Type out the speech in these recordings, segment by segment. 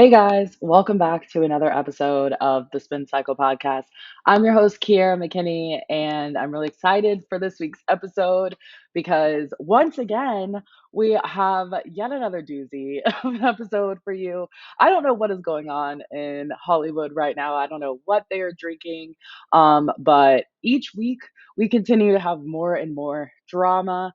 Hey guys, welcome back to another episode of the Spin Cycle podcast. I'm your host, Kiara McKinney, and I'm really excited for this week's episode because once again, we have yet another doozy of an episode for you. I don't know what is going on in Hollywood right now. I don't know what they are drinking, but each week we continue to have more and more drama.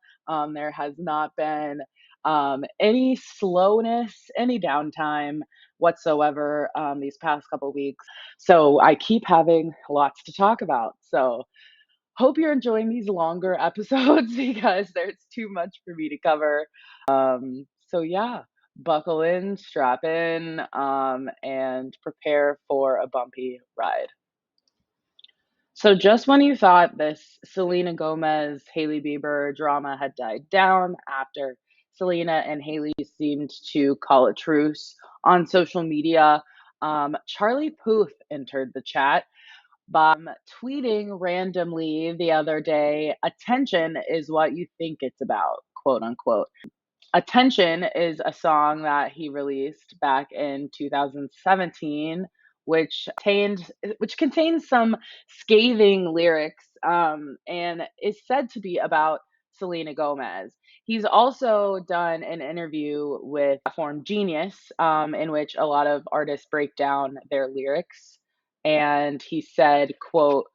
There has not been any slowness, any downtime whatsoever these past couple weeks. So I keep having lots to talk about. So hope you're enjoying these longer episodes because there's too much for me to cover. So yeah, buckle in, strap in, and prepare for a bumpy ride. So just when you thought this Selena Gomez, Hailey Bieber drama had died down after Selena and Hailey seemed to call a truce on social media, Charlie Puth entered the chat by tweeting randomly the other day, attention is what you think it's about, quote unquote. Attention is a song that he released back in 2017, which contains some scathing lyrics, and is said to be about Selena Gomez. He's also done an interview with Platform Genius, in which a lot of artists break down their lyrics. And he said, quote,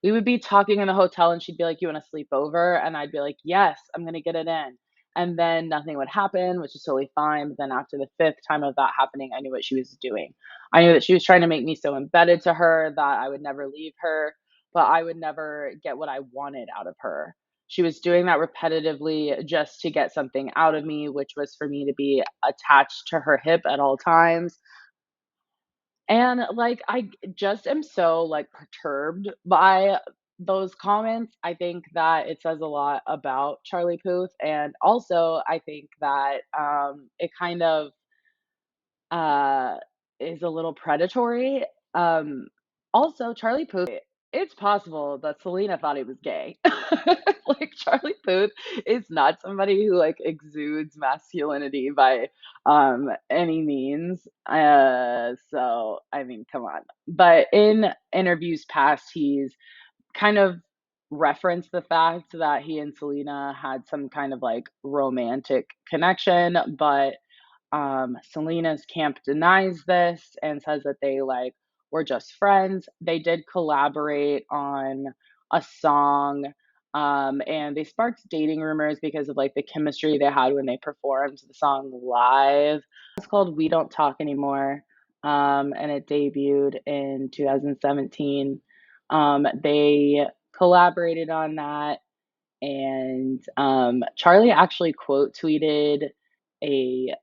"We would be talking in the hotel and she'd be like, 'You want to sleep over?' And I'd be like, 'Yes, I'm going to get it in.' And then nothing would happen, which is totally fine. But then after the fifth time of that happening, I knew what she was doing. I knew that she was trying to make me so embedded to her that I would never leave her, but I would never get what I wanted out of her. She was doing that repetitively just to get something out of me, which was for me to be attached to her hip at all times. And, like, just am so, like, perturbed by those comments. I think that it says a lot about Charlie Puth, and also I think that, it kind of, uh, is a little predatory. Um, Also, Charlie Puth, it's possible that Selena thought he was gay. Like, Charlie Puth is not somebody who, like, exudes masculinity by, any means. So, I mean, come on. But in interviews past, he's kind of referenced the fact that he and Selena had some kind of, like, romantic connection, but Selena's camp denies this and says that they like were just friends. They did collaborate on a song, and they sparked dating rumors because of like the chemistry they had when they performed the song live. It's called "We Don't Talk Anymore," and it debuted in 2017. They collaborated on that, and Charlie actually quote tweeted a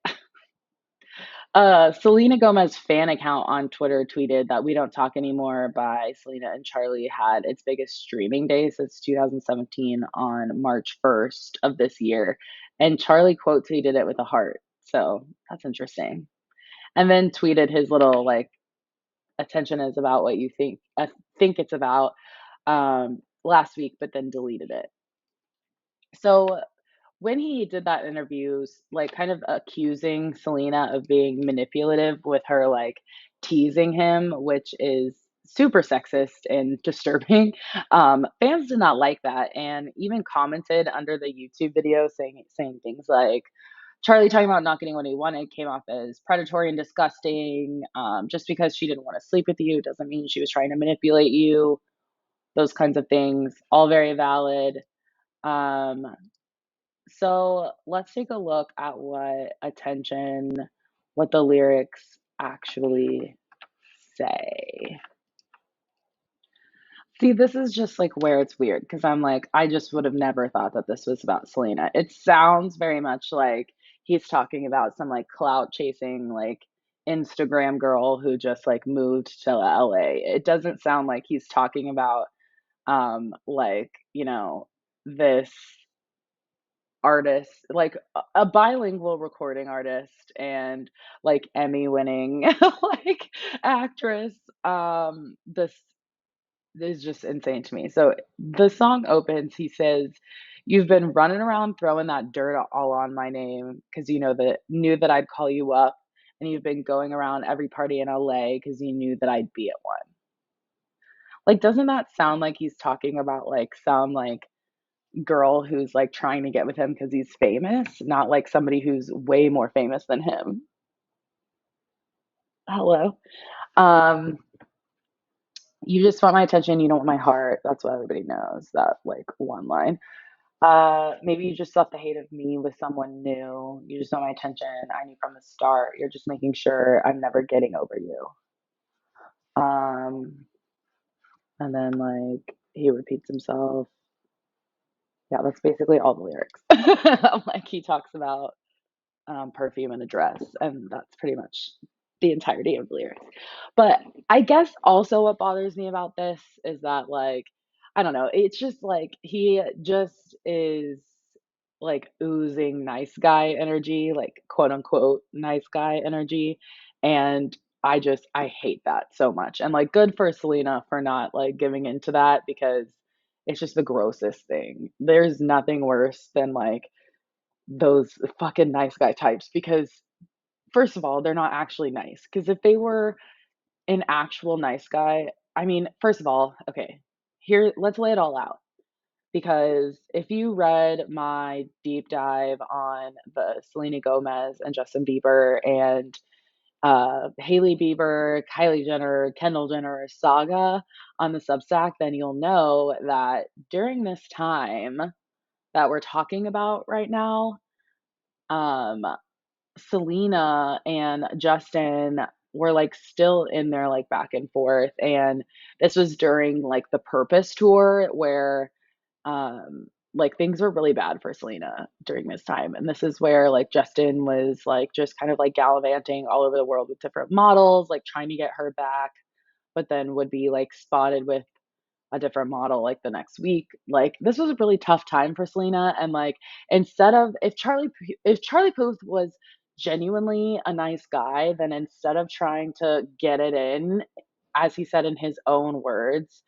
Selena Gomez fan account on Twitter tweeted that "We Don't Talk Anymore" by Selena and Charlie had its biggest streaming day since 2017 on March 1st of this year, and Charlie quote tweeted it with a heart, so that's interesting. And then tweeted his little, like, "Attention is about what you think it's about," last week, but then deleted it. So when he did that interviews, like, kind of accusing Selena of being manipulative with her, like, teasing him, which is super sexist and disturbing, fans did not like that and even commented under the YouTube video saying things like, "Charlie talking about not getting what he wanted came off as predatory and disgusting. Just because she didn't wanna sleep with you doesn't mean she was trying to manipulate you." Those kinds of things, all very valid. Um so let's take a look at what the lyrics actually say. See, this is just like where it's weird because I'm like, I just would have never thought that this was about Selena. It sounds very much like he's talking about some like clout chasing, like Instagram girl who just like moved to LA. It doesn't sound like he's talking about, like, this artist, like a bilingual recording artist and like Emmy winning like actress. This is just insane to me. So the song opens, he says, "You've been running around throwing that dirt all on my name because you know that knew that I'd call you up and you've been going around every party in LA because you knew that I'd be at one. Like, doesn't that sound like he's talking about, like, some, like, girl who's, like, trying to get with him because he's famous, not, like, somebody who's way more famous than him? Hello? Um, "You just want my attention, you don't want my heart." That's what everybody knows, that, like, one line. Maybe you just left the hate of me with someone new. You just want my attention. I knew from the start. You're just making sure I'm never getting over you. Um, and then like he repeats himself. Yeah, that's basically all the lyrics. Like he talks about perfume and a dress, and that's pretty much the entirety of the lyrics. But I guess also what bothers me about this is that, like, I don't know, it's just like he just is like oozing nice guy energy, like quote unquote nice guy energy. And I hate that so much. And like good for Selena for not like giving into that because it's just the grossest thing. There's nothing worse than like those fucking nice guy types because first of all, they're not actually nice. Because if they were an actual nice guy, I mean, first of all, okay, here, let's lay it all out. Because if you read my deep dive on the Selena Gomez and Justin Bieber and Hailey Bieber, Kylie Jenner, Kendall Jenner saga on the Substack, then you'll know that during this time that we're talking about right now, um, Selena and Justin were, like, still in their, like, back and forth, and this was during, like, the Purpose tour where, like, things were really bad for Selena during this time, and this is where, like, Justin was, like, just kind of, like, gallivanting all over the world with different models, like, trying to get her back, but then would be, like, spotted with a different model like the next week. Like this was a really tough time for Selena and like instead of if Charlie Puth was genuinely a nice guy, then instead of trying to get it in, as he said in his own words,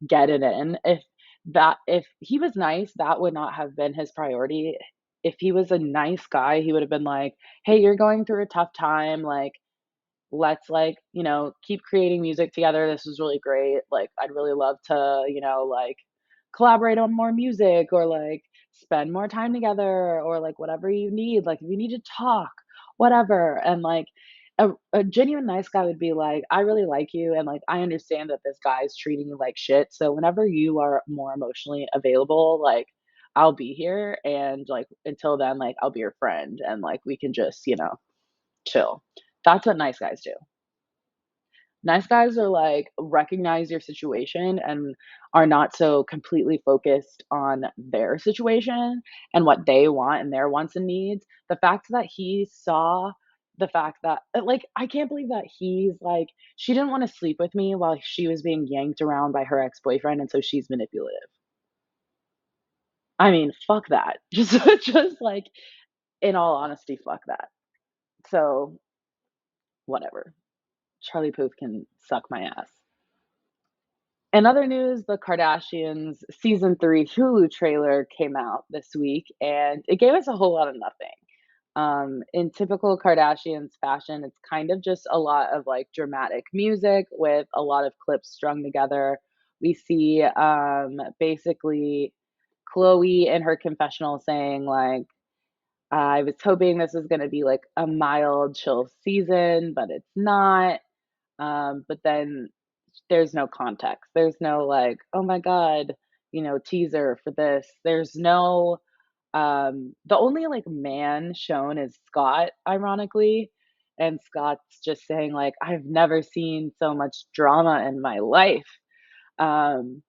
get it in, if he was nice, that would not have been his priority. If he was a nice guy, he would have been like, "Hey, you're going through a tough time, like let's like, keep creating music together. This was really great. Like, I'd really love to, like collaborate on more music or like spend more time together or like whatever you need. Like, if you need to talk, whatever." And like, a genuine nice guy would be like, "I really like you. And like, I understand that this guy is treating you like shit. So whenever you are more emotionally available, like, I'll be here. And like, until then, like, I'll be your friend. And like, we can just, chill." That's what nice guys do. Nice guys are like, recognize your situation and are not so completely focused on their situation and what they want and their wants and needs. The fact that he saw the fact that like, I can't believe that he's like, "She didn't wanna sleep with me while she was being yanked around by her ex-boyfriend, and so she's manipulative." I mean, fuck that. Just like, in all honesty, fuck that. So, whatever. Charlie Puth can suck my ass. In other news, the Kardashians season 3 Hulu trailer came out this week and it gave us a whole lot of nothing. In typical Kardashians fashion, it's kind of just a lot of like dramatic music with a lot of clips strung together. We see basically Chloe in her confessional saying, like, "I was hoping this was going to be like a mild, chill season, but it's not." But then there's no context. There's no like, "Oh my god, teaser for this." There's no the only like man shown is Scott, ironically. And Scott's just saying like, "I've never seen so much drama in my life." Um,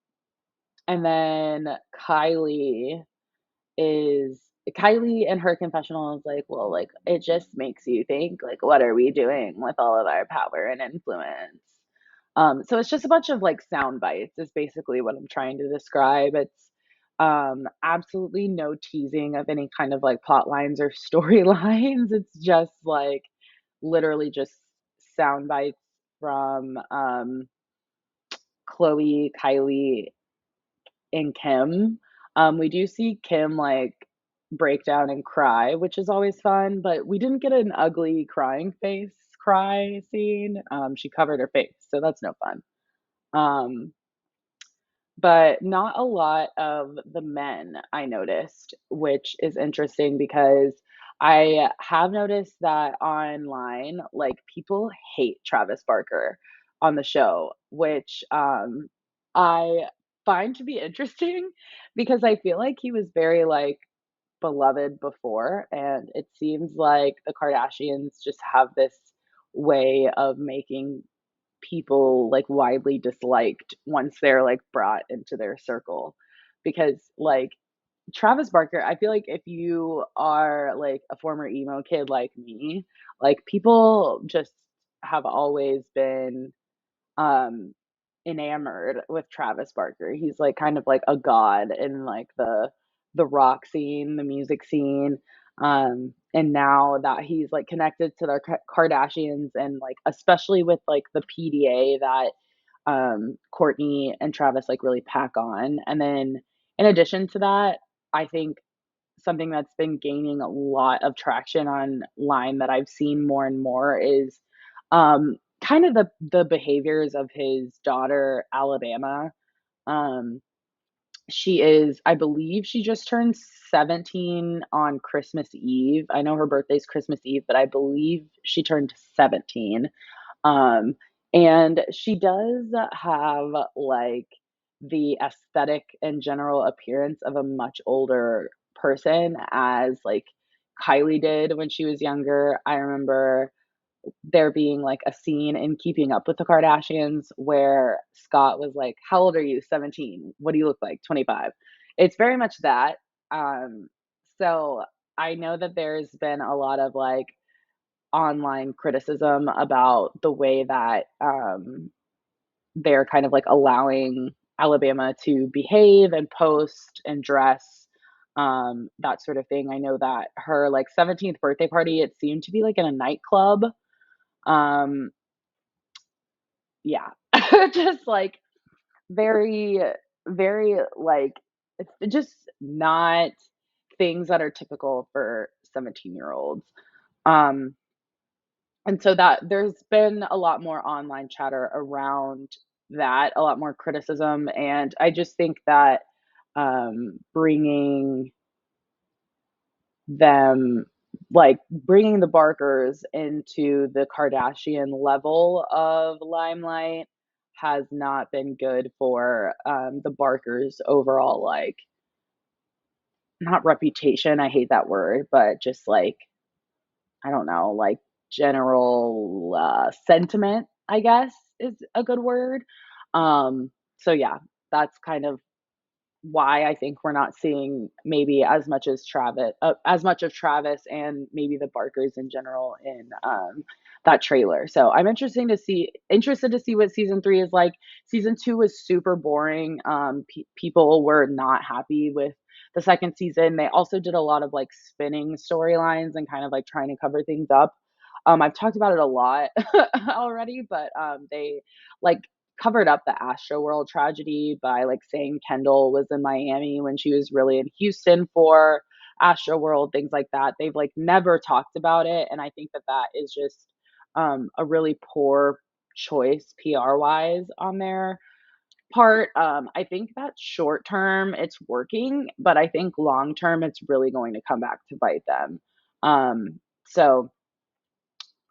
and then is Kylie in her confessional is like, "Well, like it just makes you think like what are we doing with all of our power and influence?" So it's just a bunch of like sound bites is basically what I'm trying to describe. It's absolutely no teasing of any kind of like plot lines or storylines. It's just like literally just sound bites from Chloe, Kylie, and Kim. We do see Kim like break down and cry, which is always fun, but we didn't get an ugly crying face cry scene. She covered her face, so that's no fun. Um, but not a lot of the men I noticed, which is interesting because I have noticed that online, like people hate Travis Barker on the show, which I find to be interesting because I feel like he was very like beloved before, and it seems like the Kardashians just have this way of making people like widely disliked once they're like brought into their circle. Because like Travis Barker, I feel like if you are like a former emo kid like me, like people just have always been um enamored with Travis Barker. He's like kind of like a god in like the rock scene, the music scene. And now that he's like connected to the Kardashians and like especially with like the PDA that Courtney and Travis like really pack on. And then in addition to that, I think something that's been gaining a lot of traction online that I've seen more and more is kind of the behaviors of his daughter Alabama. Um, she is, I believe, she just turned 17 on Christmas Eve. I know her birthday's Christmas Eve, but I believe she turned 17. Um, and she does have like the aesthetic and general appearance of a much older person as like Kylie did when she was younger. I remember there being like a scene in Keeping Up with the Kardashians where Scott was like, "How old are you? 17. What do you look like? 25." It's very much that. Um, so I know that there's been a lot of like online criticism about the way that they're kind of like allowing Alabama to behave and post and dress, that sort of thing. I know that her like 17th birthday party, it seemed to be like in a nightclub. Um, yeah, just like very, very like it's just not things that are typical for 17-year-olds. Um, And so that there's been a lot more online chatter around that, a lot more criticism, and I just think that, bringing them bringing the Barkers into the Kardashian level of limelight has not been good for, the Barkers' overall, like not reputation, I hate that word, but just, like, I don't know, like general sentiment, I guess is a good word. So yeah, that's kind of why I think we're not seeing maybe as much of Travis and maybe the Barkers in general in that trailer. So I'm interested to see what season 3 is like. Season 2 was super boring. People were not happy with the second season. They also did a lot of like spinning storylines and kind of like trying to cover things up. I've talked about it a lot already, but they like covered up the Astroworld tragedy by like saying Kendall was in Miami when she was really in Houston for Astroworld, things like that. They've like never talked about it, and I think that that is just a really poor choice PR wise on their part. I think that short term it's working, but I think long term it's really going to come back to bite them. So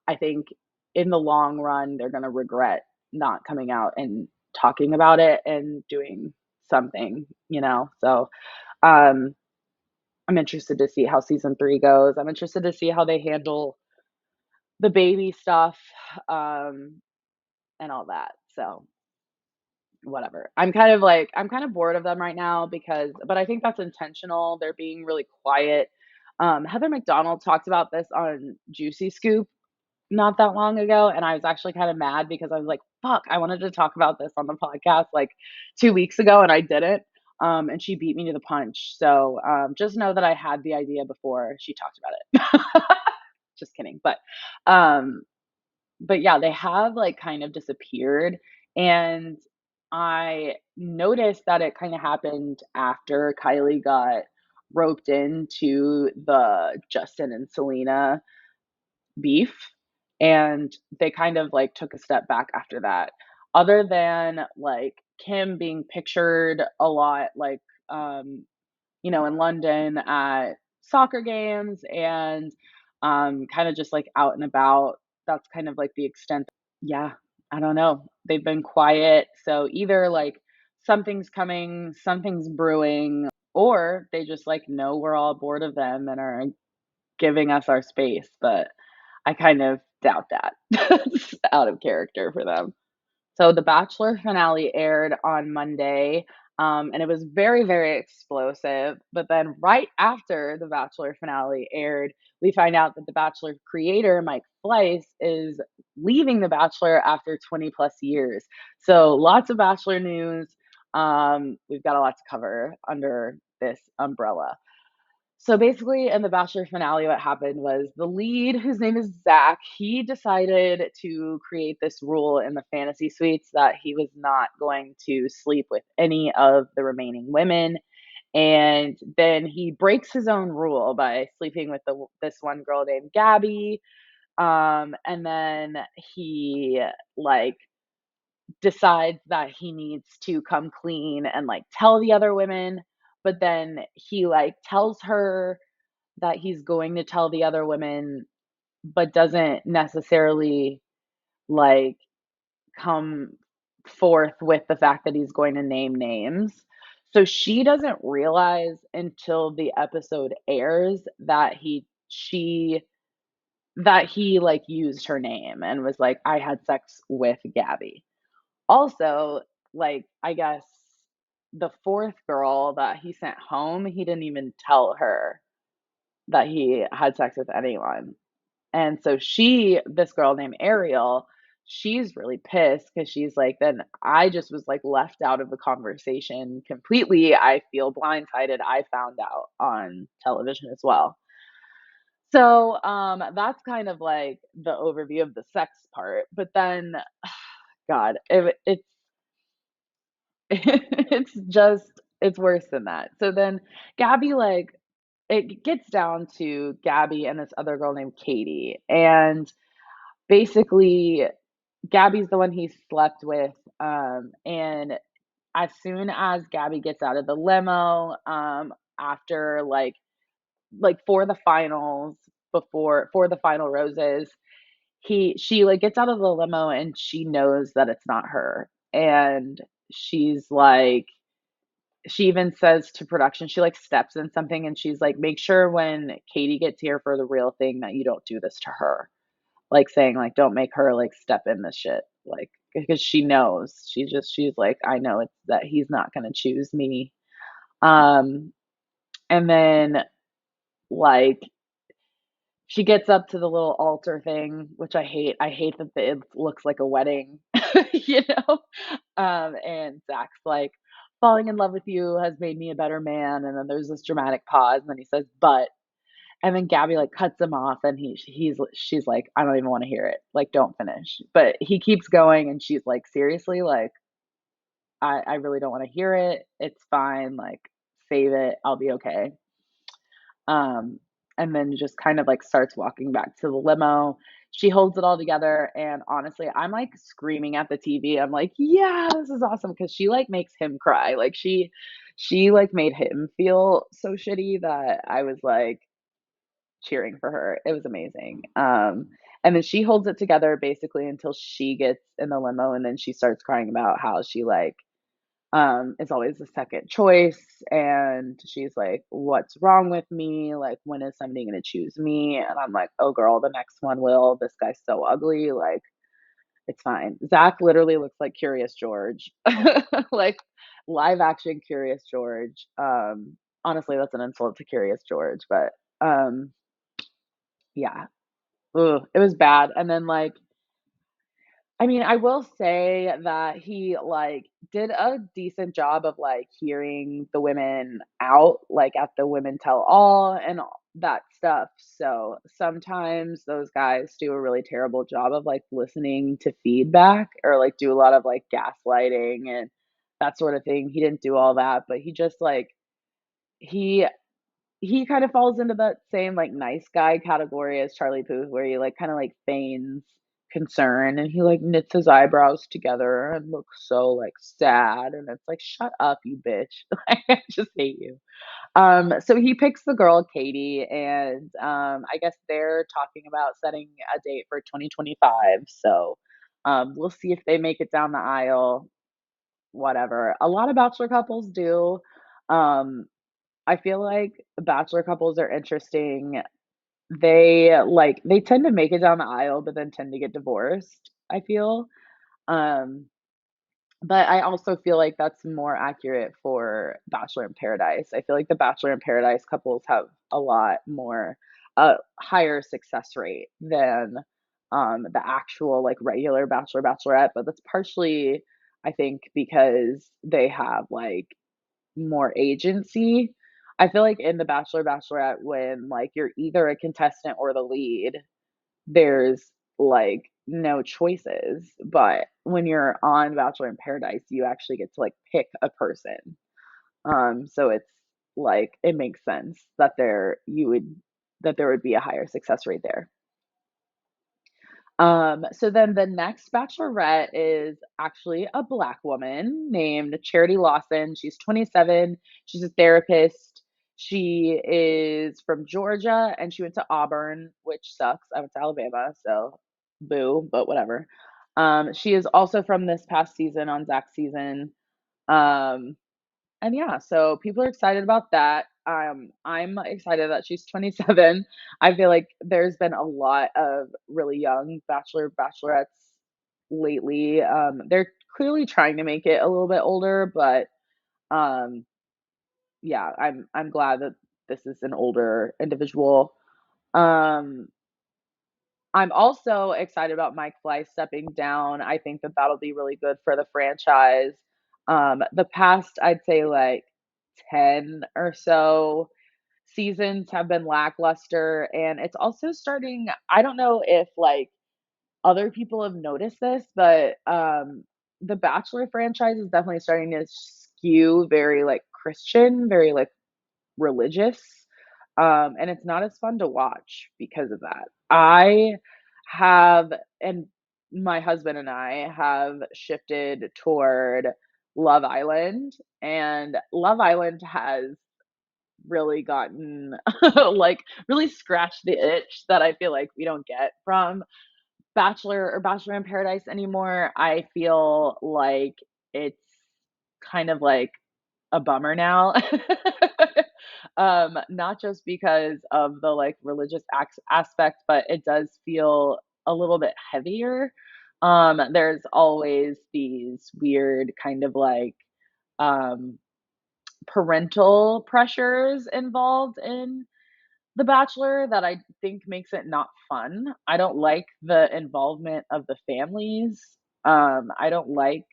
I think in the long run, they're gonna regret not coming out and talking about it and doing something, you know? So, um, I'm interested to see how season 3 goes. I'm interested to see how they handle the baby stuff, um, and all that. So, whatever. I'm kind of bored of them right now but I think that's intentional. They're being really quiet. Heather McDonald talked about this on Juicy Scoop not that long ago, and I was actually kind of mad because I was like, "Fuck, I wanted to talk about this on the podcast like 2 weeks ago and I didn't." And she beat me to the punch. So, just know that I had the idea before she talked about it. Just kidding. Um, but yeah, they have like kind of disappeared, and I noticed that it kind of happened after Kylie got roped into the Justin and Selena beef. and they kind of like took a step back after that. Other than like Kim being pictured a lot, like um, in London at soccer games and kind of just like out and about. That's kind of like the extent. Yeah, I don't know. They've been quiet. So either like something's coming, something's brewing, or they just like know we're all bored of them and are giving us our space. But I kind of doubt that. It's out of character for them. So the Bachelor finale aired on Monday, and it was very, very explosive. But then right after the Bachelor finale aired, we find out that the Bachelor creator, Mike Fleiss, is leaving The Bachelor after 20 plus years. So lots of Bachelor news. We've got a lot to cover under this umbrella. So basically, in the Bachelor finale, what happened was the lead, whose name is Zach, he decided to create this rule in the fantasy suites that he was not going to sleep with any of the remaining women. And then he breaks his own rule by sleeping with this one girl named Gabby. And then he like decides that he needs to come clean and like tell the other women. But then he like tells her that he's going to tell the other women, but doesn't necessarily like come forth with the fact that he's going to name names. So she doesn't realize until the episode airs that he like used her name and was like, I had sex with Gabby. Also, like, I guess the fourth girl that he sent home, he didn't even tell her that he had sex with anyone. And so this girl named Ariel, she's really pissed because she's like, then I just was like left out of the conversation completely. I feel blindsided. I found out on television as well. So that's kind of like the overview of the sex part. But then, God, it's it's worse than that. So then Gabby like it gets down to Gabby and this other girl named Katie. And basically Gabby's the one he slept with. And as soon as Gabby gets out of the limo, after like for the finals, before for the final roses, she like gets out of the limo and she knows that it's not her. And she's like she even says to production, she like steps in something and she's like, make sure when Katie gets here for the real thing that you don't do this to her. Like saying like, don't make her like step in this shit. Like, because she knows. She's like, I know it's that he's not gonna choose me. Um, and then like she gets up to the little altar thing, which I hate. I hate that it looks like a wedding, you know? And Zach's like, falling in love with you has made me a better man. And then there's this dramatic pause, and then he says, but, and then Gabby like cuts him off, and she's like, I don't even want to hear it. Like, don't finish. But he keeps going, and she's like, seriously, like, I really don't want to hear it. It's fine. Like, save it. I'll be okay. Um, and then just kind of like starts walking back to the limo. She holds it all together, and honestly, I'm like screaming at the TV. I'm like, "Yeah, this is awesome!" Because she like makes him cry. Like she like made him feel so shitty that I was like cheering for her. It was amazing. And then she holds it together basically until she gets in the limo, and then she starts crying about how she like is always the second choice. And she's like, what's wrong with me? Like, when is somebody going to choose me? And I'm like, oh, girl, the next one will. This guy's so ugly. Like, it's fine. Zach literally looks like Curious George, like live action Curious George. Honestly, that's an insult to Curious George, but yeah, ugh, it was bad. And then like I mean, I will say that he, like, did a decent job of, like, hearing the women out, like, at the women tell all and all that stuff. So, sometimes those guys do a really terrible job of, like, listening to feedback or, like, do a lot of, like, gaslighting and that sort of thing. He didn't do all that, but he just, like he he kind of falls into that same like nice guy category as Charlie Puth, where he like kind of like feigns concern and he like knits his eyebrows together and looks so like sad. And it's like, shut up, you bitch. Like, I just hate you. So he picks the girl, Katie, and I guess they're talking about setting a date for 2025. So we'll see if they make it down the aisle, whatever. A lot of bachelor couples do. Um, I feel like bachelor couples are interesting. They tend to make it down the aisle, but then tend to get divorced, I feel. Um, but I also feel like that's more accurate for Bachelor in Paradise. I feel like the Bachelor in Paradise couples have a lot more higher success rate than the actual like regular Bachelor Bachelorette, but that's partially I think because they have like more agency. I feel like in the Bachelor Bachelorette when like you're either a contestant or the lead, there's like no choices. But when you're on Bachelor in Paradise, you actually get to like pick a person. So it's like it makes sense that there would be a higher success rate there. So then the next bachelorette is actually a Black woman named Charity Lawson. She's 27. She's a therapist. She is from Georgia and she went to Auburn, which sucks. I went to Alabama, so boo, but whatever. She is also from this past season on Zach's season. Um, and yeah, so people are excited about that. I'm excited that she's 27. I feel like there's been a lot of really young bachelorettes lately. They're clearly trying to make it a little bit older, but um, yeah, I'm glad that this is an older individual. Um, I'm also excited about Mike Fly stepping down. I think that that'll be really good for the franchise. The past, I'd say like 10 or so seasons have been lackluster. And it's also starting, I don't know if like other people have noticed this, but the Bachelor franchise is definitely starting to skew very like Christian, very like religious. And it's not as fun to watch because of that. I have, and my husband and I have shifted toward Love Island, and Love Island has really gotten like really scratched the itch that I feel like we don't get from Bachelor or Bachelor in Paradise anymore. I feel like it's kind of like a bummer now. Not just because of the like religious aspect, but it does feel a little bit heavier. There's always these weird kind of like um, parental pressures involved in The Bachelor that I think makes it not fun. I don't like the involvement of the families. I don't like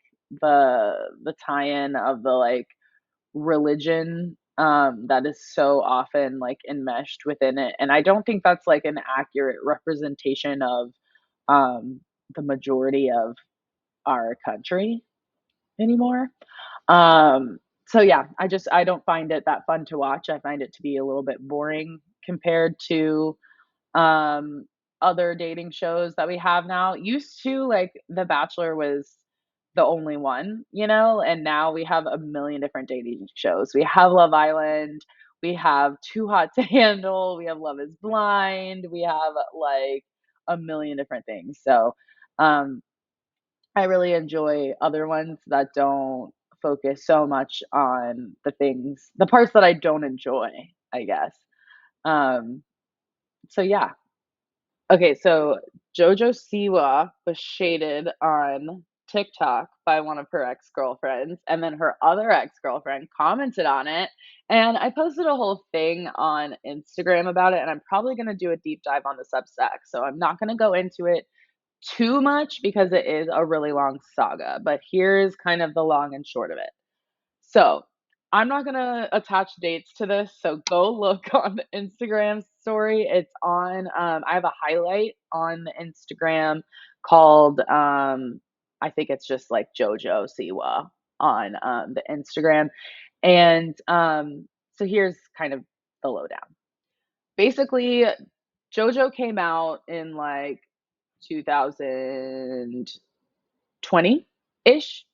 the tie-in of the like religion that is so often like enmeshed within it, and I don't think that's like an accurate representation of um the majority of our country anymore. So yeah, I don't find it that fun to watch. I find it to be a little bit boring compared to um other dating shows that we have now. Used to like The Bachelor was the only one, you know, and now we have a million different dating shows. We have Love Island, we have Too Hot to Handle, we have Love is Blind, we have like a million different things. So um I really enjoy other ones that don't focus so much on the parts that I don't enjoy, I guess. Um so yeah, okay, so JoJo Siwa was shaded on TikTok by one of her ex-girlfriends, and then her other ex-girlfriend commented on it, and I posted a whole thing on Instagram about it, and I'm probably gonna do a deep dive on the Substack, so I'm not gonna go into it too much because it is a really long saga, but here's kind of the long and short of it. So I'm not gonna attach dates to this, so go look on the Instagram story. It's on. I have a highlight on the Instagram called. I think it's just like JoJo Siwa on the Instagram, and so here's kind of the lowdown. Basically, JoJo came out in like 2020 ish,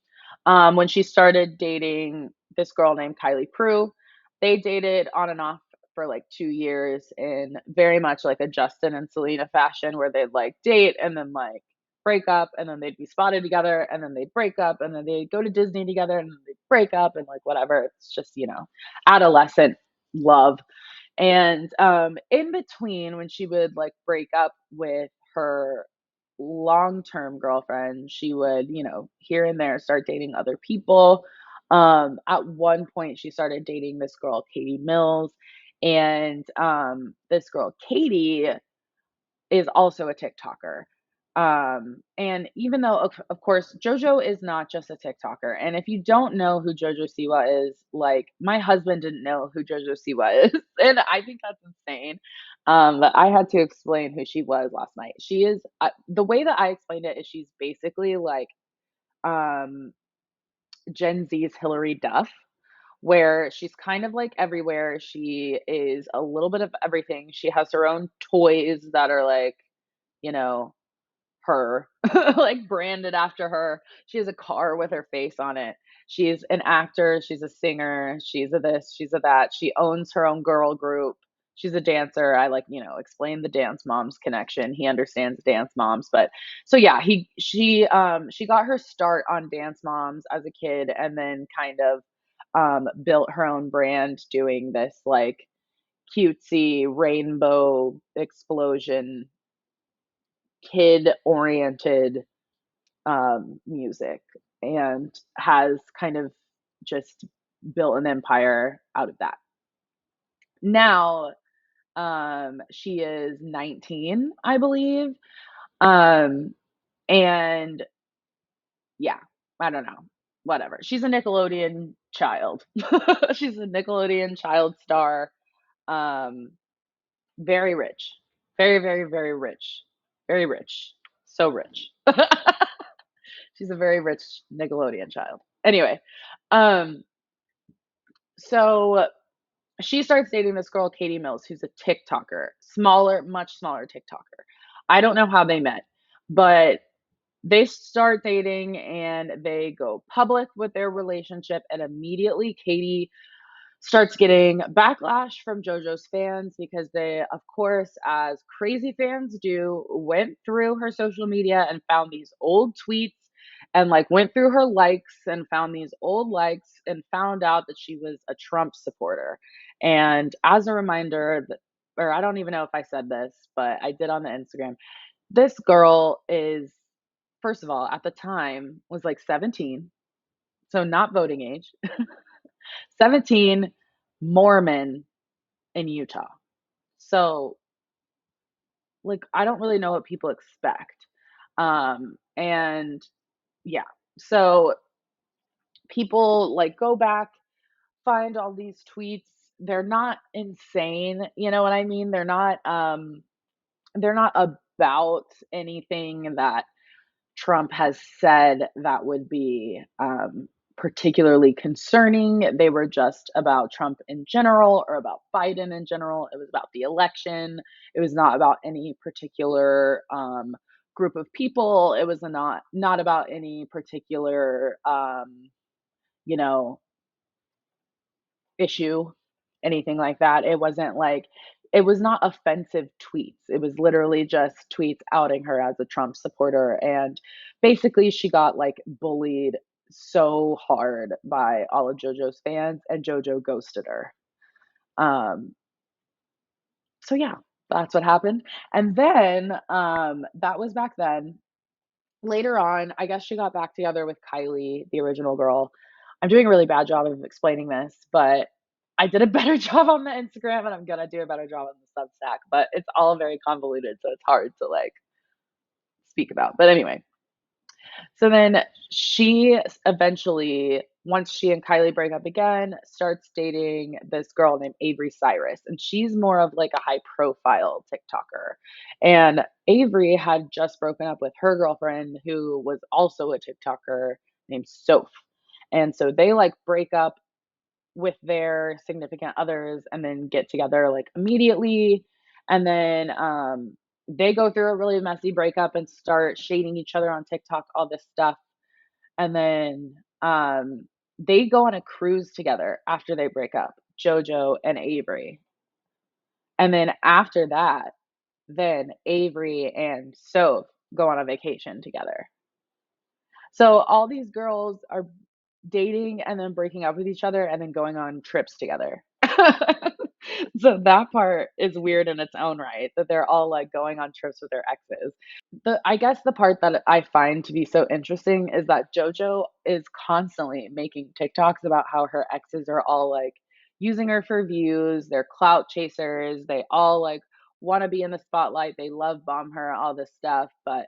when she started dating this girl named Kylie Prue. They dated on and off for like 2 years in very much like a Justin and Selena fashion, where they'd like date and then like break up, and then they'd be spotted together, and then they'd break up, and then they'd go to Disney together, and then they'd break up, and like whatever. It's just, adolescent love. And in between, when she would like break up with her long-term girlfriend, she would, here and there start dating other people. At one point, she started dating this girl, Katie Mills. And this girl, Katie, is also a TikToker. And even though, of course, JoJo is not just a TikToker. And if you don't know who JoJo Siwa is, like my husband didn't know who JoJo Siwa is, and I think that's insane. But I had to explain who she was last night. She is the way that I explained it is she's basically like um, Gen Z's Hillary Duff, where she's kind of like everywhere. She is a little bit of everything. She has her own toys that are like, you know, her, like branded after her. She has a car with her face on it. She's an actor, she's a singer, she's a this, she's a that. She owns her own girl group. She's a dancer. I like, explain the dance moms connection. He understands dance moms, but so yeah, she got her start on Dance Moms as a kid, and then kind of built her own brand doing this like cutesy rainbow explosion kid oriented music, and has kind of just built an empire out of that. Now, she is 19, I believe. Um, and yeah, I don't know. Whatever. She's a Nickelodeon child. She's a Nickelodeon child star. Um, very rich. Very, very, very rich. Very rich. So rich. She's a very rich Nickelodeon child. Anyway, um, so she starts dating this girl, Katie Mills, who's a TikToker, smaller, much smaller TikToker. I don't know how they met, but they start dating and they go public with their relationship. And immediately, Katie starts getting backlash from JoJo's fans because they, of course, as crazy fans do, went through her social media and found these old tweets, and like went through her likes and found these old likes and found out that she was a Trump supporter. And as a reminder, or I don't even know if I said this, but I did on the Instagram. This girl is, first of all, at the time was like 17, so not voting age. 17, Mormon in Utah. So, like, I don't really know what people expect. And yeah, so people like go back, find all these tweets. They're not insane, you know what I mean? They're not about anything that Trump has said that would be particularly concerning. They were just about Trump in general or about Biden in general. It was about the election. It was not about any particular group of people. It was not about any particular you know issue, anything like that. It wasn't like it was not offensive tweets. It was literally just tweets outing her as a Trump supporter. And basically, she got like bullied so hard by all of JoJo's fans, and JoJo ghosted her. Um, so yeah, that's what happened. And then that was back then. Later on, I guess she got back together with Kylie, the original girl. I'm doing a really bad job of explaining this, but I did a better job on the Instagram, and I'm gonna do a better job on the Substack, but it's all very convoluted, so it's hard to like speak about. But anyway, so then she eventually, once she and Kylie break up again, starts dating this girl named Avery Cyrus. And she's more of like a high profile TikToker. And Avery had just broken up with her girlfriend, who was also a TikToker named Soph. And so they like break up with their significant others and then get together like immediately. And then they go through a really messy breakup and start shading each other on TikTok, all this stuff. And then they go on a cruise together after they break up, JoJo and Avery. And then after that, then Avery and Soph go on a vacation together. So all these girls are dating and then breaking up with each other and then going on trips together. So that part is weird in its own right, that they're all like going on trips with their exes. I guess the part that I find to be so interesting is that JoJo is constantly making TikToks about how her exes are all like using her for views, they're clout chasers, they all like want to be in the spotlight, they love bomb her, all this stuff. But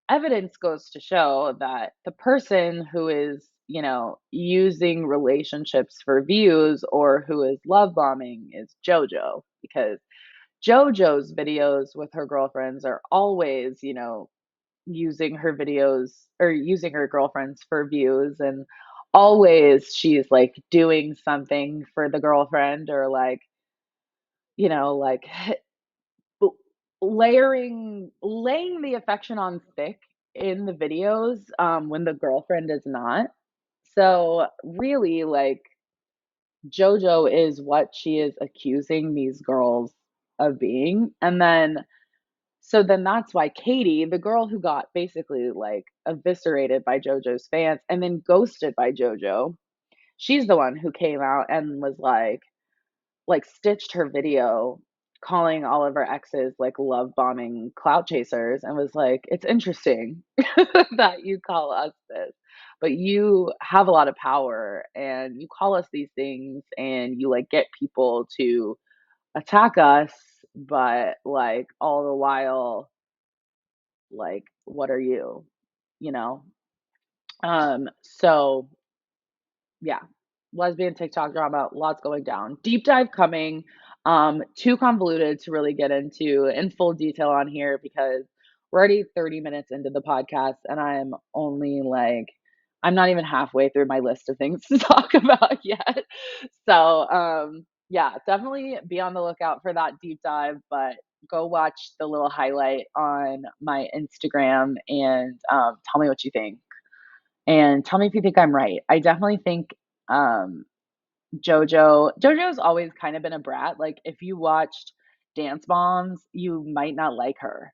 evidence goes to show that the person who is, using relationships for views or who is love bombing is JoJo, because JoJo's videos with her girlfriends are always, using her videos or using her girlfriends for views, and always she's like doing something for the girlfriend, or like, like l laying the affection on thick in the videos, when the girlfriend is not. So, really, like, JoJo is what she is accusing these girls of being, and then that's why Katie, the girl who got basically, like, eviscerated by JoJo's fans and then ghosted by JoJo, she's the one who came out and was like, stitched her video calling all of her exes, like, love bombing clout chasers, and was like, "It's interesting that you call us this, but you have a lot of power and you call us these things and you, like, get people to attack us, but, like, all the while, like, what are you?" You know? So yeah, lesbian TikTok drama, lots going down. Deep dive coming. Too convoluted to really get into in full detail on here because we're already 30 minutes into the podcast and I'm not even halfway through my list of things to talk about yet. So, yeah, definitely be on the lookout for that deep dive, but go watch the little highlight on my Instagram and tell me what you think. And tell me if you think I'm right. I definitely think um, JoJo's always kind of been a brat. Like, if you watched Dance Moms, you might not like her.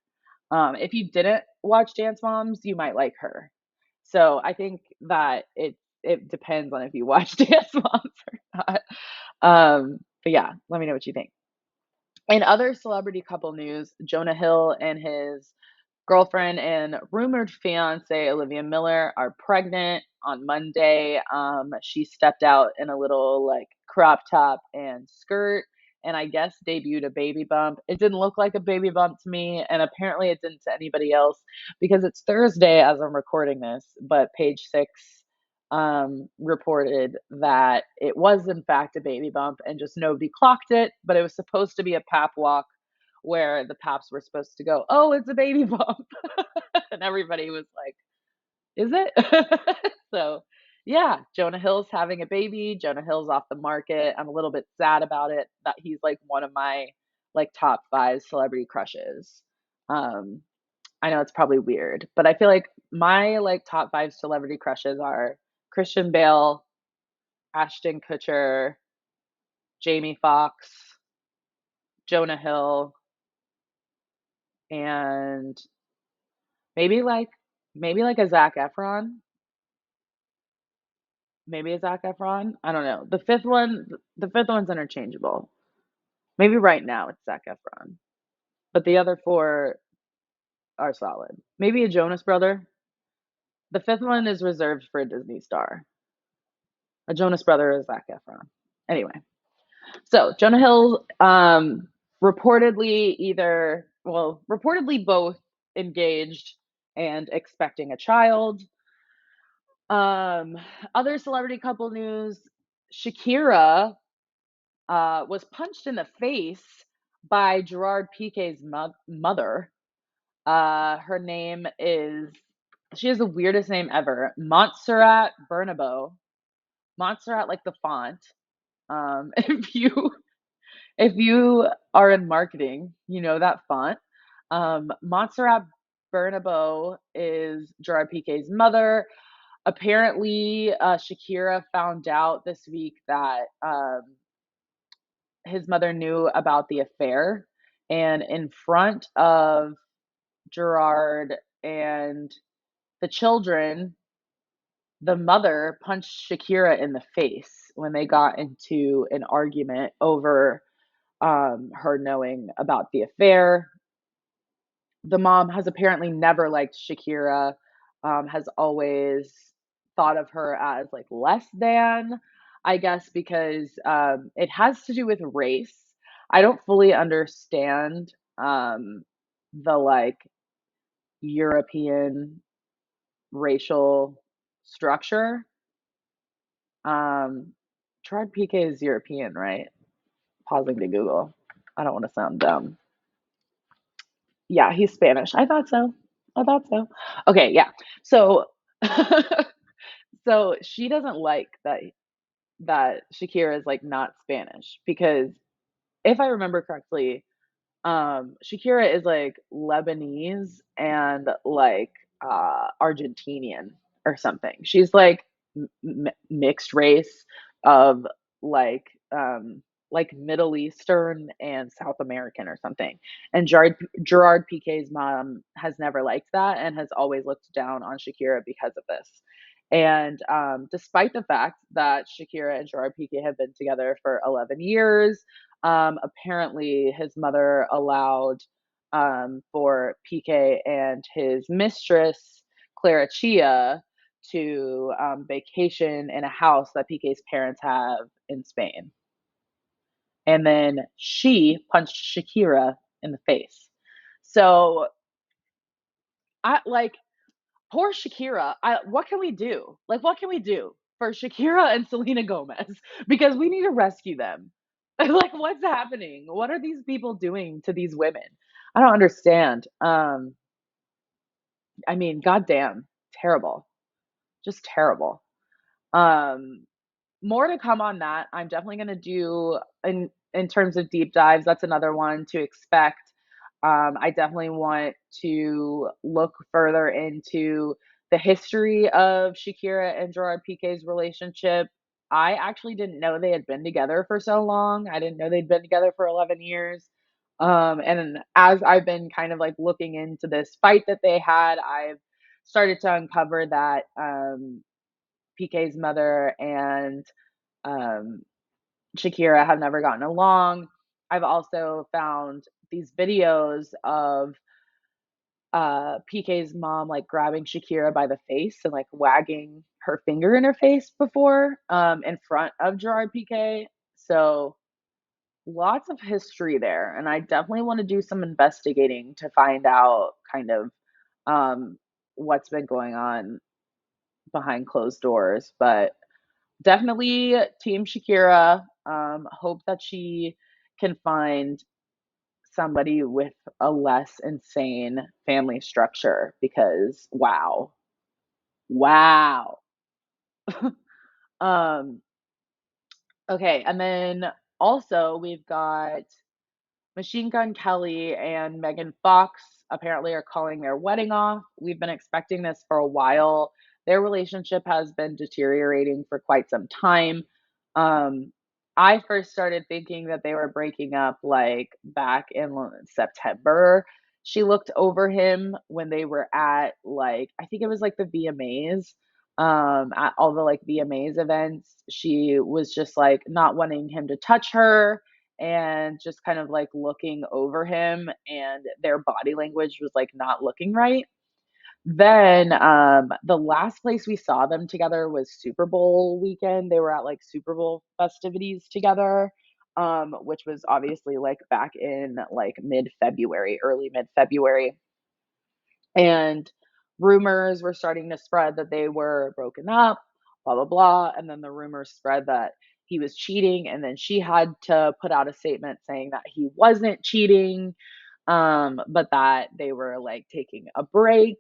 If you didn't watch Dance Moms, you might like her. So I think that it depends on if you watch Dance Moms or not. But yeah, let me know what you think. In other celebrity couple news, Jonah Hill and his girlfriend and rumored fiance Olivia Miller are pregnant on Monday. She stepped out in a little like crop top and skirt and I guess debuted a baby bump. It didn't look like a baby bump to me, and apparently it didn't to anybody else because it's Thursday as I'm recording this, but page six reported that it was in fact a baby bump and just nobody clocked it, but it was supposed to be a pap walk where the paps were supposed to go, "Oh, it's a baby bump." And everybody was like, "Is it?" So, yeah, Jonah Hill's having a baby. Jonah Hill's off the market. I'm a little bit sad about it that he's like one of my like top 5 celebrity crushes. Um, I know it's probably weird, but I feel like my like top 5 celebrity crushes are Christian Bale, Ashton Kutcher, Jamie Foxx, Jonah Hill, and maybe like maybe like a Zac Efron. Maybe a Zac Efron. I don't know. The fifth one's interchangeable. Maybe right now it's Zac Efron, but the other 4 are solid. Maybe a Jonas brother. The fifth one is reserved for a Disney star. A Jonas brother is Zac Efron. Anyway, so Jonah Hill reportedly both engaged and expecting a child. Um, Other celebrity couple news: Shakira was punched in the face by Gerard Pique's mother. Her name is she has the weirdest name ever, Montserrat Bernabeu. Montserrat like the font, If you are in marketing, you know that font. Montserrat Bernabeu is Gerard Pique's mother. Apparently, Shakira found out this week that his mother knew about the affair, and in front of Gerard and the children, the mother punched Shakira in the face when they got into an argument over her knowing about the affair. The mom has apparently never liked Shakira, has always thought of her as like less than, I guess, because it has to do with race. I don't fully understand the like European racial structure. Um, Gerard Piqué is European, right? Pausing to Google. I don't want to sound dumb. Yeah, he's Spanish. I thought so. I thought so. Okay, yeah. So so she doesn't like that Shakira is like not Spanish because if I remember correctly, Shakira is like Lebanese and like Argentinian or something. She's like mixed race of like like Middle Eastern and South American or something. And Gerard Pique's mom has never liked that and has always looked down on Shakira because of this. And despite the fact that Shakira and Gerard Piqué have been together for 11 years, apparently, his mother allowed for Piqué and his mistress, Clara Chia, to vacation in a house that Piqué's parents have in Spain. And then she punched Shakira in the face. So I like poor Shakira. What can we do? Like, what can we do for Shakira and Selena Gomez? Because we need to rescue them. Like, what's happening? What are these people doing to these women? I don't understand. I mean, goddamn, terrible, just terrible. Um, More to come on that. I'm definitely going to do in terms of deep dives. That's another one to expect. I definitely want to look further into the history of Shakira and Gerard Pique's relationship. I actually didn't know they had been together for so long. I didn't know they'd been together for 11 years. And as I've been kind of like looking into this fight that they had, I've started to uncover that Pique's mother and um, Shakira have never gotten along. I've also found these videos of PK's mom like grabbing Shakira by the face and like wagging her finger in her face before in front of Gerard PK. So lots of history there. And I definitely want to do some investigating to find out kind of um, what's been going on behind closed doors. But definitely Team Shakira. Hope that she can find somebody with a less insane family structure because wow. Wow. Um, okay, and then also we've got Machine Gun Kelly and Megan Fox apparently are calling their wedding off. We've been expecting this for a while. Their relationship has been deteriorating for quite some time. Um, I first started thinking that they were breaking up like back in September. She looked over him when they were at like I think it was like the VMAs. At all the like VMAs events, she was just like not wanting him to touch her and just kind of like looking over him and their body language was like not looking right. Then the last place we saw them together was Super Bowl weekend. They were at like Super Bowl festivities together. Which was obviously like back in like mid-February, early mid-February. And rumors were starting to spread that they were broken up, blah, blah, blah. And then the rumors spread that he was cheating. And then she had to put out a statement saying that he wasn't cheating, but that they were like taking a break.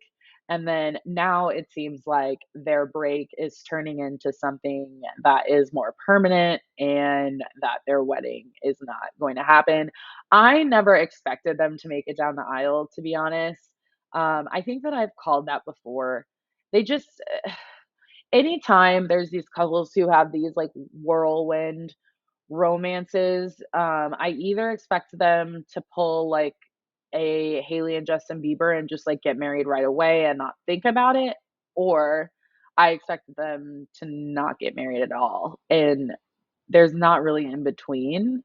And then now it seems like their break is turning into something that is more permanent and that their wedding is not going to happen. I never expected them to make it down the aisle, to be honest. I think that I've called that before. They just, anytime there's these couples who have these like whirlwind romances, I either expect them to pull like a Haley and Justin Bieber and just like get married right away and not think about it, or I expect them to not get married at all. And there's not really in between.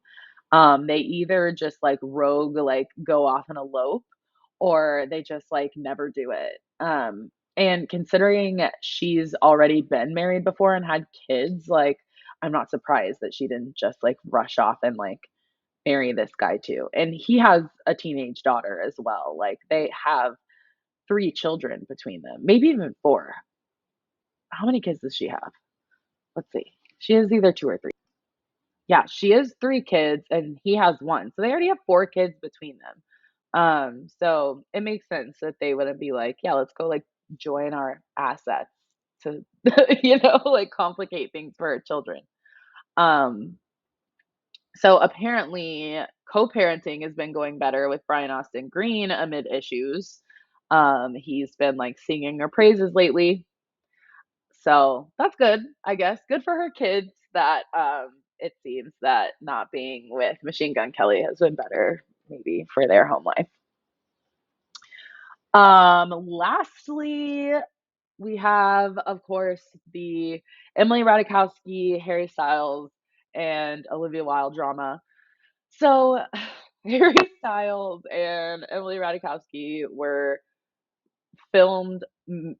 They either just like rogue, like go off and elope, or they just like never do it. And considering she's already been married before and had kids, like I'm not surprised that she didn't just like rush off and like marry this guy too. And he has a teenage daughter as well. Like they have three children between them, maybe even four. How many kids does she have? Let's see. She has either two or three. Yeah, she has 3 kids and he has 1. So they already have 4 kids between them. So it makes sense that they wouldn't be like, "Yeah, let's go, like, join our assets to," like, complicate things for our children. Um, so apparently co-parenting has been going better with Brian Austin Green amid issues. He's been, like, singing her praises lately. So that's good, I guess. Good for her kids that it seems that not being with Machine Gun Kelly has been better, maybe for their home life. Lastly, we have, of course, the Emily Ratajkowski, Harry Styles, and Olivia Wilde drama. So Harry Styles and Emily Ratajkowski were filmed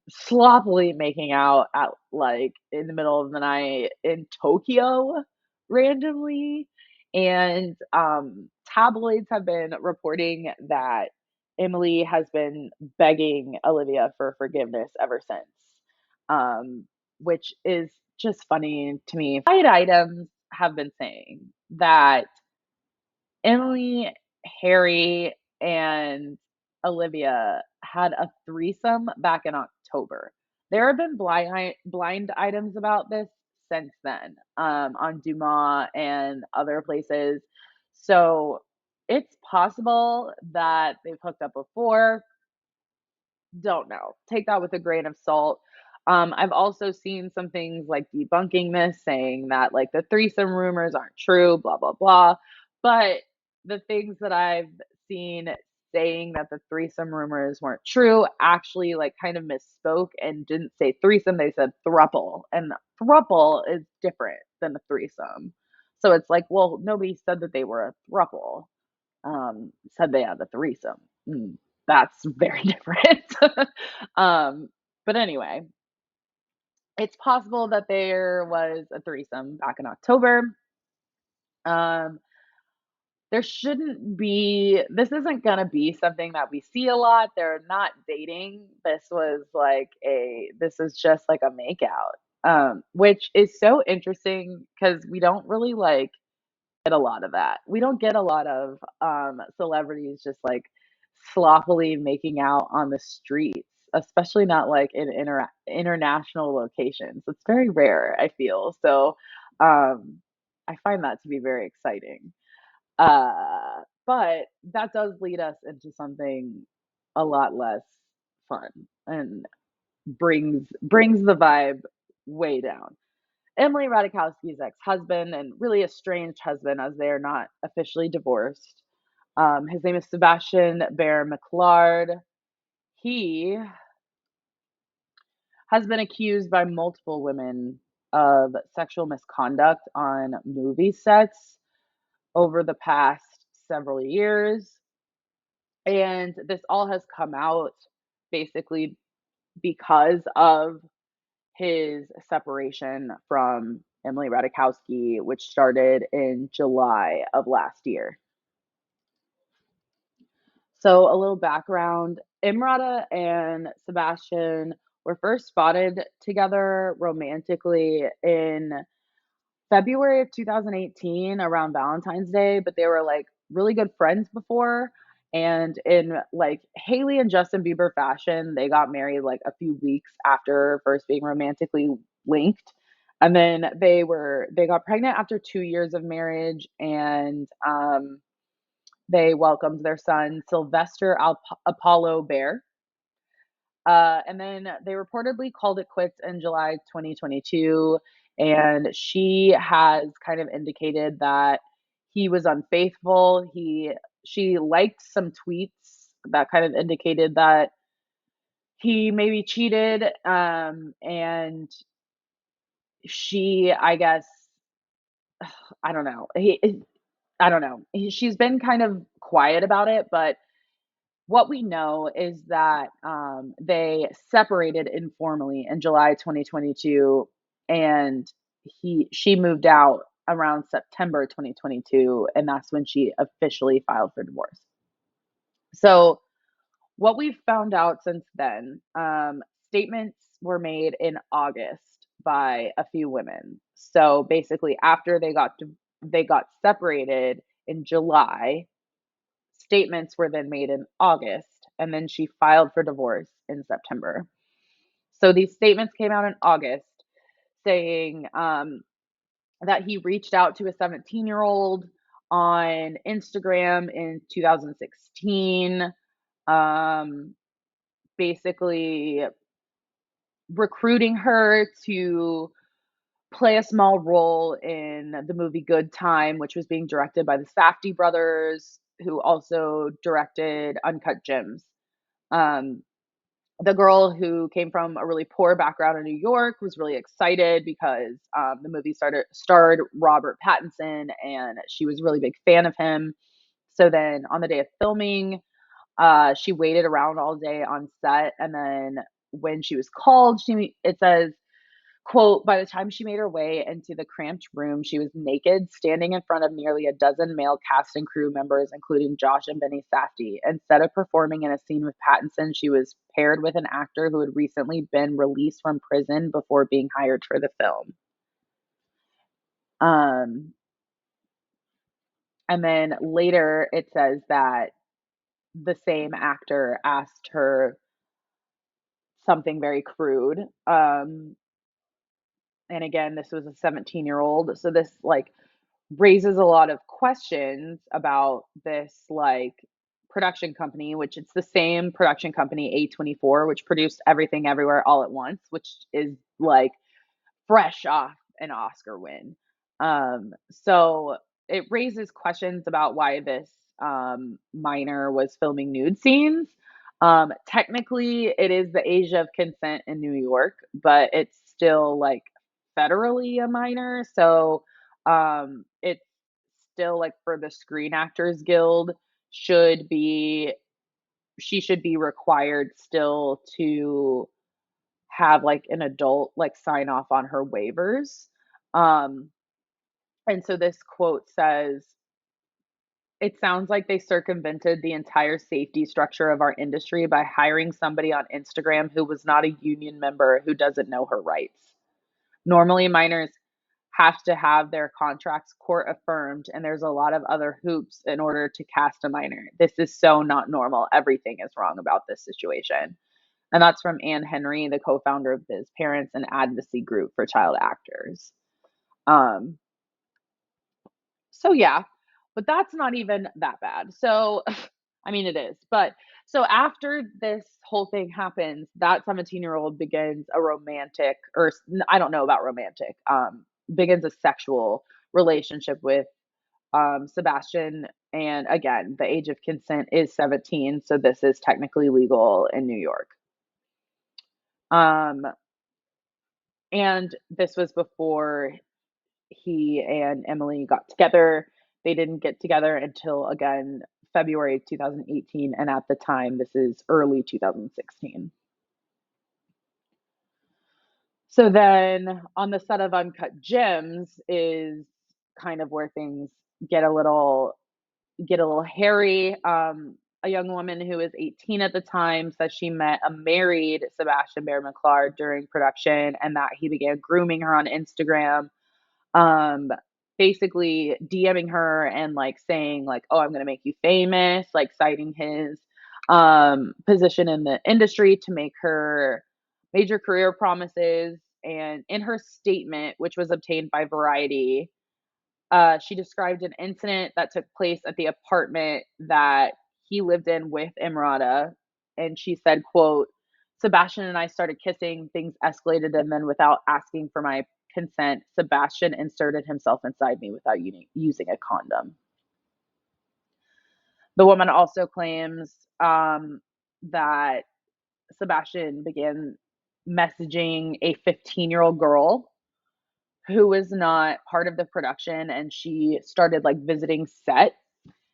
sloppily making out at like in the middle of the night in Tokyo randomly. And tabloids have been reporting that Emily has been begging Olivia for forgiveness ever since, um, which is just funny to me. Side items have been saying that Emily, Harry, and Olivia had a threesome back in October. There have been blind items about this since then, on Dumas and other places. So it's possible that they've hooked up before. Don't know. Take that with a grain of salt. I've also seen some things like debunking this, saying that like the threesome rumors aren't true, blah blah blah. But the things that I've seen saying that the threesome rumors weren't true actually like kind of misspoke and didn't say threesome, they said thruple. And thruple is different than a threesome. So it's like, well, nobody said that they were a thruple, said they had a threesome. That's very different. um, but anyway, it's possible that there was a threesome back in October. Um, there shouldn't be, this isn't going to be something that we see a lot. They're not dating. This is just like a makeout, which is so interesting because we don't really like get a lot of that. We don't get a lot of celebrities just like sloppily making out on the streets, especially not like in international locations. It's very rare, I feel. So um, I find that to be very exciting. But that does lead us into something a lot less fun and brings the vibe way down. Emily Ratajkowski's ex-husband, and really estranged husband as they are not officially divorced. His name is Sebastian Bear-McClard. He has been accused by multiple women of sexual misconduct on movie sets over the past several years. And this all has come out basically because of his separation from Emily Ratajkowski, which started in July of last year. So, a little background: Imrata and Sebastian were first spotted together romantically in February of 2018 around Valentine's Day, but they were like really good friends before. And in like Haley and Justin Bieber fashion, they got married like a few weeks after first being romantically linked. And then they got pregnant after 2 years of marriage, and they welcomed their son Sylvester Apollo Bear. And then they reportedly called it quits in July 2022. And she has kind of indicated that he was unfaithful. She liked some tweets that kind of indicated that he maybe cheated. And she, I guess, I don't know. I don't know. She's been kind of quiet about it, but what we know is that, they separated informally in July 2022, and she moved out around September 2022, and that's when she officially filed for divorce. So, what we've found out since then, statements were made in August by a few women. So, basically, after they got separated in July, statements were then made in August, and then she filed for divorce in September. So these statements came out in August saying, that he reached out to a 17-year-old on Instagram in 2016, um, basically recruiting her to play a small role in the movie Good Time, which was being directed by the Safdie brothers, who also directed Uncut Gems. Um, the girl who came from a really poor background in New York was really excited because the movie starred Robert Pattinson, and she was a really big fan of him. So then on the day of filming, she waited around all day on set, and then when she was called, it says, quote, by the time she made her way into the cramped room, she was naked, standing in front of nearly a dozen male cast and crew members, including Josh and Benny Safdie. Instead of performing in a scene with Pattinson, she was paired with an actor who had recently been released from prison before being hired for the film. Um, and then later it says that the same actor asked her something very crude. And again, this was a 17-year-old. So this like raises a lot of questions about this like production company, which it's the same production company A24, which produced Everything Everywhere All at Once, which is like fresh off an Oscar win. So it raises questions about why this minor was filming nude scenes. Technically, it is the age of consent in New York, but it's still like federally a minor. So it's still like for the Screen Actors Guild, should be she should be required still to have like an adult like sign off on her waivers. Um, and so this quote says, it sounds like they circumvented the entire safety structure of our industry by hiring somebody on Instagram who was not a union member who doesn't know her rights. Normally, minors have to have their contracts court affirmed, and there's a lot of other hoops in order to cast a minor. This is so not normal. Everything is wrong about this situation. And that's from Ann Henry, the co-founder of Biz Parents, an advocacy group for child actors. Um, so yeah, but that's not even that bad. So, I mean, it is. But so after this whole thing happens, that 17-year-old begins a romantic, I don't know about romantic, begins a sexual relationship with Sebastian. And again, the age of consent is 17. So this is technically legal in New York. Um, and this was before he and Emily got together. They didn't get together until again February 2018, and at the time, this is early 2016. So then on the set of Uncut Gems is kind of where things get a little hairy. A young woman who was 18 at the time says she met a married Sebastian Bear-McClard during production, and that he began grooming her on Instagram. Um, basically DMing her and like saying like, "Oh, I'm going to make you famous," like citing his position in the industry to make her major career promises. And in her statement, which was obtained by Variety, she described an incident that took place at the apartment that he lived in with Imrata, and she said, quote, "Sebastian and I started kissing, things escalated, and then without asking for my consent, Sebastian inserted himself inside me without using a condom." The woman also claims that Sebastian began messaging a 15-year-old girl who was not part of the production, and she started like visiting set.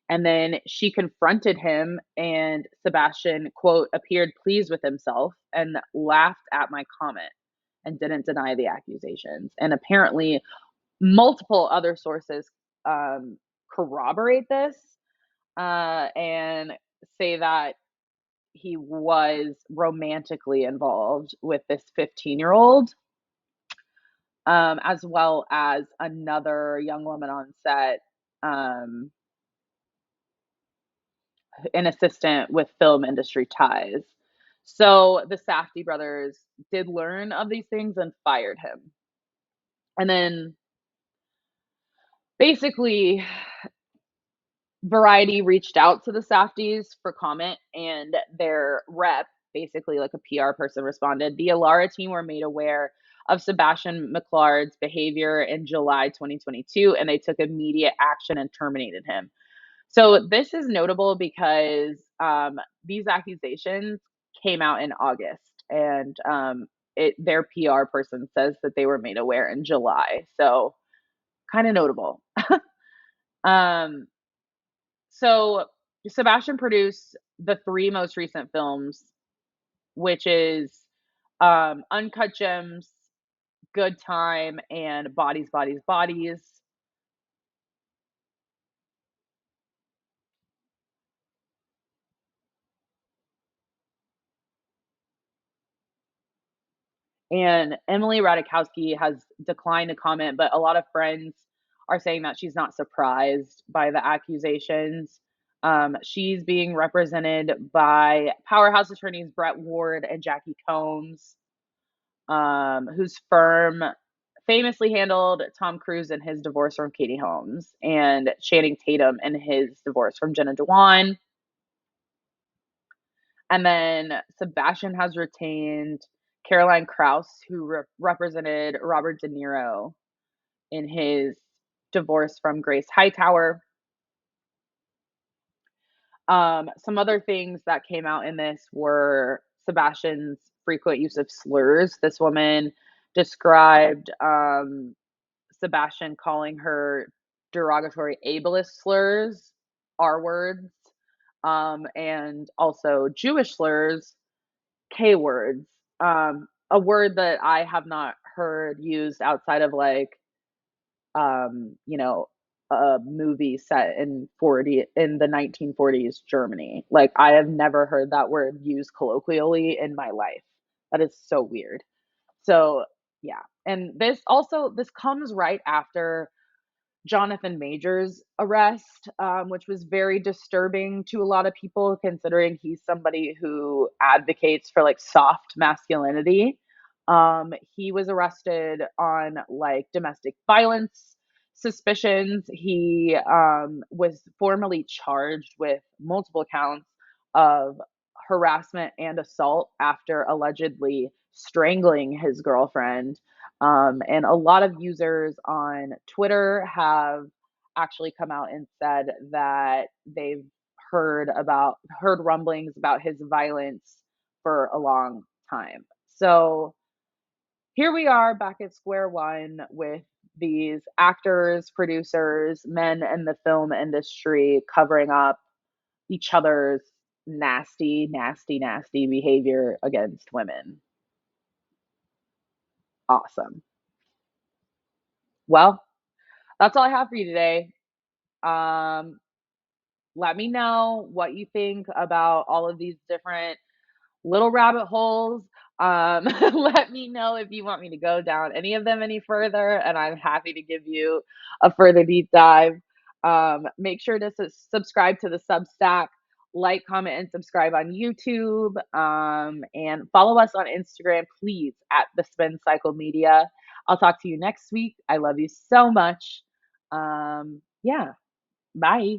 And then she confronted him, and Sebastian, quote, appeared pleased with himself and laughed at my comment and didn't deny the accusations. And apparently, multiple other sources um, corroborate this and say that he was romantically involved with this 15-year-old, as well as another young woman on set. Um, an assistant with film industry ties. So the Safdie brothers did learn of these things and fired him. And then basically, Variety reached out to the Safdies for comment, and their rep, basically like a PR person, responded. The Alara team were made aware of Sebastian McClard's behavior in July 2022, and they took immediate action and terminated him. So this is notable because these accusations came out in August, and their PR person says that they were made aware in July. So kind of notable. Um, so Sebastian produced the three most recent films, which is Uncut Gems, Good Time, and Bodies, Bodies, Bodies. And Emily Ratajkowski has declined to comment, but a lot of friends are saying that she's not surprised by the accusations. She's being represented by powerhouse attorneys Brett Ward and Jackie Combs, whose firm famously handled Tom Cruise in his divorce from Katie Holmes and Channing Tatum in his divorce from Jenna Dewan. And then Sebastian has retained Caroline Kraus, who represented Robert De Niro in his divorce from Grace Hightower. Some other things that came out in this were Sebastian's frequent use of slurs. This woman described Sebastian calling her derogatory ableist slurs, R words, and also Jewish slurs, K words. A word that I have not heard used outside of like, you know, a movie set in the 1940s Germany. Like I have never heard that word used colloquially in my life. That is so weird. So, yeah. And this comes right after Jonathan Major's arrest, which was very disturbing to a lot of people, considering he's somebody who advocates for like soft masculinity. He was arrested on like domestic violence suspicions. He was formally charged with multiple counts of harassment and assault after allegedly strangling his girlfriend. And a lot of users on Twitter have actually come out and said that they've heard rumblings about his violence for a long time. So here we are back at square one with these actors, producers, men in the film industry covering up each other's nasty, nasty, nasty behavior against women. Awesome. Well, that's all I have for you today. Um, Let me know what you think about all of these different little rabbit holes. Let me know if you want me to go down any of them any further, and I'm happy to give you a further deep dive. Make sure to subscribe to the Substack, like, comment, and subscribe on YouTube, and follow us on Instagram, please, at the Spin Cycle Media. I'll talk to you next week. I love you so much. Yeah, bye.